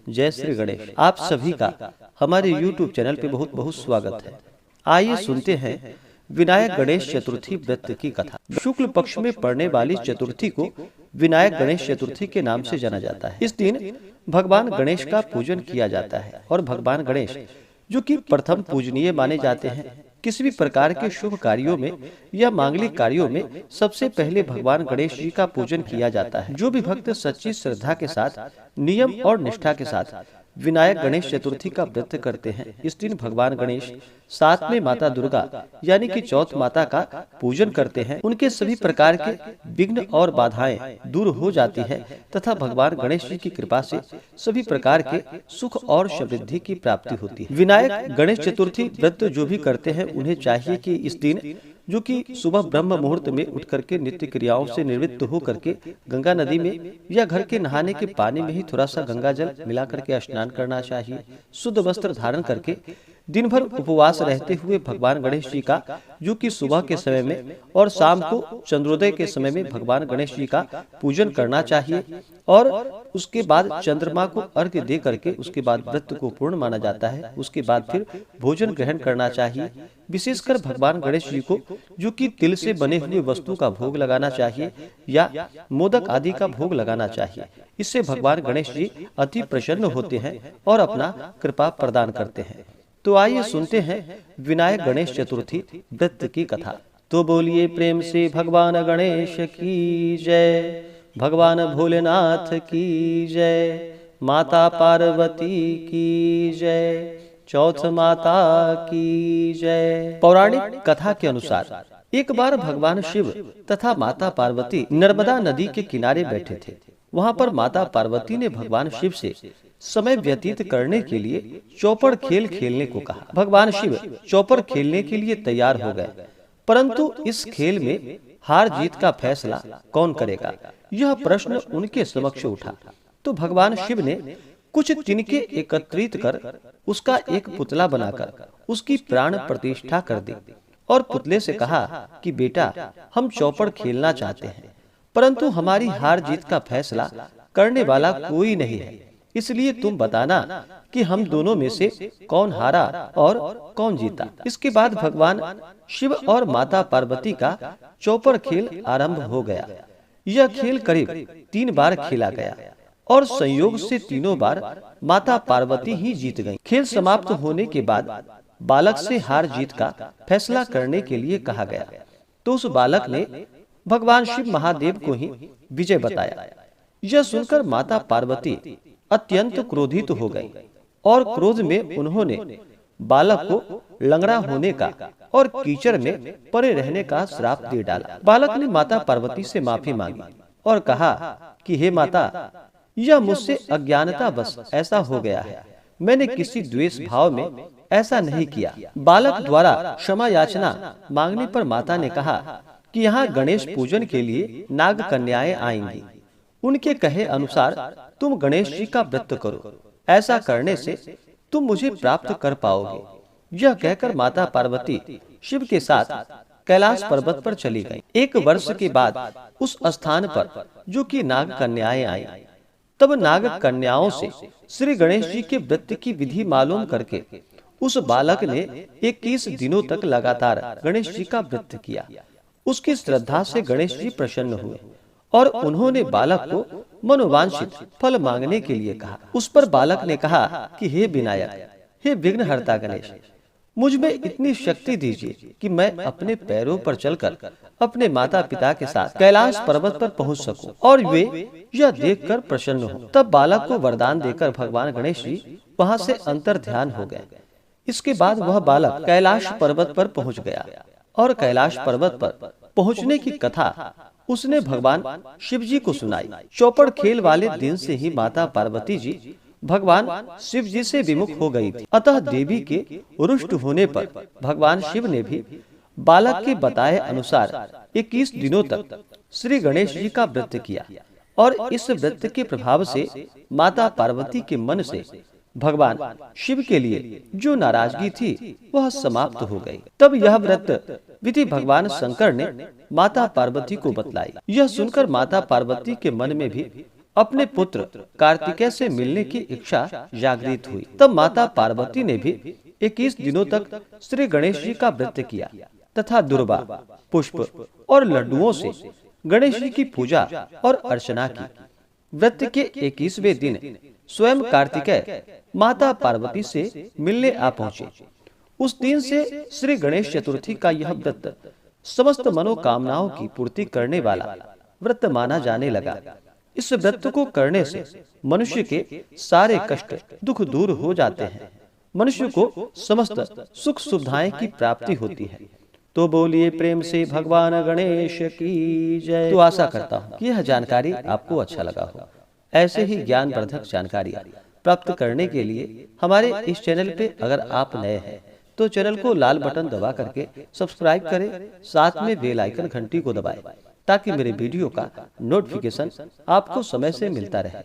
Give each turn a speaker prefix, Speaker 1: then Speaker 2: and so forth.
Speaker 1: जय श्री गणेश। आप सभी का हमारे YouTube चैनल पे बहुत बहुत स्वागत है। आइए सुनते हैं विनायक गणेश चतुर्थी व्रत की कथा। शुक्ल पक्ष में पड़ने वाली चतुर्थी को विनायक गणेश चतुर्थी के नाम से जाना जाता है। इस दिन भगवान गणेश का पूजन किया जाता है और भगवान गणेश जो कि प्रथम पूजनीय माने जाते हैं। किसी भी प्रकार के शुभ कार्यों में या मांगलिक कार्यों में सबसे पहले भगवान गणेश जी का पूजन किया जाता है। जो भी भक्त सच्ची श्रद्धा के साथ, नियम और निष्ठा के साथ विनायक गणेश चतुर्थी का व्रत करते हैं, इस दिन भगवान गणेश साथ में माता दुर्गा यानी कि चौथ माता का पूजन करते हैं। उनके सभी प्रकार के विघ्न और बाधाएं दूर हो जाती है तथा भगवान गणेश जी की कृपा से सभी प्रकार के सुख और समृद्धि की प्राप्ति होती है। विनायक गणेश चतुर्थी व्रत जो भी करते हैं उन्हें चाहिए कि इस दिन जो कि सुबह ब्रह्म मुहूर्त में उठ करके नित्य क्रियाओं से निवृत्त हो करके गंगा नदी में या घर के नहाने के पानी में ही थोड़ा सा गंगा जल मिला करके स्नान करना चाहिए। शुद्ध वस्त्र धारण करके दिन भर उपवास रहते हुए भगवान गणेश जी का जो कि सुबह के समय में और शाम को चंद्रोदय के समय में भगवान गणेश जी का पूजन करना चाहिए और उसके बाद चंद्रमा को अर्घ्य दे करके उसके बाद व्रत को पूर्ण माना जाता है। उसके बाद फिर भोजन ग्रहण करना चाहिए। विशेषकर भगवान गणेश जी को जो कि तिल से बने हुए वस्तु का भोग लगाना चाहिए या मोदक आदि का भोग लगाना चाहिए। इससे भगवान गणेश जी अति प्रसन्न होते हैं और अपना कृपा प्रदान करते हैं। तो आइए सुनते हैं विनायक गणेश चतुर्थी व्रत की कथा। तो बोलिए प्रेम से भगवान गणेश की जय, भगवान भोलेनाथ की जय, माता पार्वती की जय, चौथ माता की जय। पौराणिक कथा के अनुसार एक बार भगवान शिव तथा माता पार्वती नर्मदा नदी के किनारे बैठे थे। वहाँ पर माता पार्वती ने भगवान शिव से समय व्यतीत करने के लिए चौपड़ खेल खेलने को कहा। भगवान शिव चौपड़ खेलने के लिए तैयार हो गए, परंतु इस खेल में हार जीत का फैसला कौन करेगा, यह प्रश्न उनके समक्ष उठा। तो भगवान शिव ने कुछ तिनके एकत्रित कर उसका एक पुतला बनाकर उसकी प्राण प्रतिष्ठा कर दी और पुतले से कहा कि बेटा, हम चौपड़ खेलना चाहते हैं, परंतु हमारी हार जीत का फैसला करने वाला कोई नहीं है, इसलिए तुम बताना कि हम दोनों में से कौन हारा और कौन जीता। इसके बाद भगवान शिव और माता पार्वती का चौपड़ खेल आरंभ हो गया। यह खेल करीब 3 बार खेला गया और संयोग से तीनों बार माता पार्वती ही जीत गईं। खेल समाप्त होने के बाद बालक से हार जीत का फैसला करने के लिए कहा गया, तो उस बालक ने भगवान शिव महादेव को ही विजय बताया। यह सुनकर माता पार्वती अत्यंत क्रोधित हो गई और क्रोध में उन्होंने बालक को लंगड़ा होने का और कीचड़ में पड़े रहने का श्राप दे डाला। बालक ने माता पार्वती से माफी मांगी और कहा कि हे माता, यह मुझसे अज्ञानता बस ऐसा हो गया है, मैंने किसी द्वेष भाव में ऐसा नहीं किया। बालक द्वारा क्षमा याचना मांगने पर माता ने कहा कि यहाँ गणेश पूजन के लिए नाग कन्याएं आएंगी, उनके कहे अनुसार तुम गणेश जी का व्रत करो, ऐसा करने से तुम मुझे प्राप्त कर पाओगे। यह कहकर माता पार्वती शिव के साथ कैलाश पर्वत पर चली गईं। 1 वर्ष के बाद उस स्थान पर जो कि नाग कन्याएं आई, तब नाग कन्याओं से श्री गणेश जी के व्रत की विधि मालूम करके उस बालक ने 21 दिनों तक लगातार गणेश जी का व्रत किया। उसकी श्रद्धा से गणेश जी प्रसन्न हुए और उन्होंने बालक को मनोवांछित फल मांगने के लिए कहा। उस पर बालक ने कहा कि हे विनायक, हे विघ्नहर्ता गणेश, मुझ में इतनी शक्ति दीजिए कि मैं अपने पैरों पर चलकर अपने माता पिता के साथ कैलाश पर्वत पर पहुंच सकूं और वे यह देखकर प्रसन्न हो। तब बालक को वरदान देकर भगवान गणेश जी वहां से अंतर ध्यान हो गए। इसके बाद वह बालक कैलाश पर्वत पर पहुंच गया और कैलाश पर्वत पर पहुंचने की कथा उसने भगवान शिव जी को सुनाई। चौपड़ खेल वाले दिन से ही माता पार्वती जी भगवान शिव जी से विमुख हो गई थी। अतः देवी के रुष्ट होने पर भगवान शिव ने भी बालक के बताए अनुसार 21 दिनों तक श्री गणेश जी का व्रत किया और इस व्रत के प्रभाव से माता पार्वती के मन से भगवान शिव के लिए जो नाराजगी थी वह समाप्त हो गई। तब यह व्रत विधि भगवान शंकर ने माता पार्वती को बतलाई। यह सुनकर माता पार्वती के मन में भी अपने पुत्र कार्तिकेय से मिलने की इच्छा जागृत हुई। तब माता पार्वती ने भी 21 दिनों तक श्री गणेश जी का व्रत किया तथा दुर्वा, पुष्प और लड्डुओं से गणेश जी की पूजा और अर्चना की। व्रत के 21वें दिन स्वयं कार्तिकेय माता पार्वती से मिलने आ पहुंचे। उस दिन से श्री गणेश चतुर्थी का यह व्रत समस्त मनोकामनाओं की पूर्ति करने वाला व्रत माना जाने लगा। इस व्रत को करने से मनुष्य के सारे कष्ट दुख दूर हो जाते हैं, मनुष्य को समस्त सुख सुविधाएं की प्राप्ति होती है। तो बोलिए प्रेम से भगवान गणेश की जय। तो आशा करता हूँ कि यह जानकारी आपको अच्छा लगा हो। ऐसे ही ज्ञानवर्धक जानकारी प्राप्त करने के लिए हमारे इस चैनल पे अगर आप नए हैं तो चैनल को लाल बटन दबा करके सब्सक्राइब करें, साथ में बेल आइकन घंटी को दबाएं ताकि मेरे वीडियो का नोटिफिकेशन आपको समय से मिलता रहे।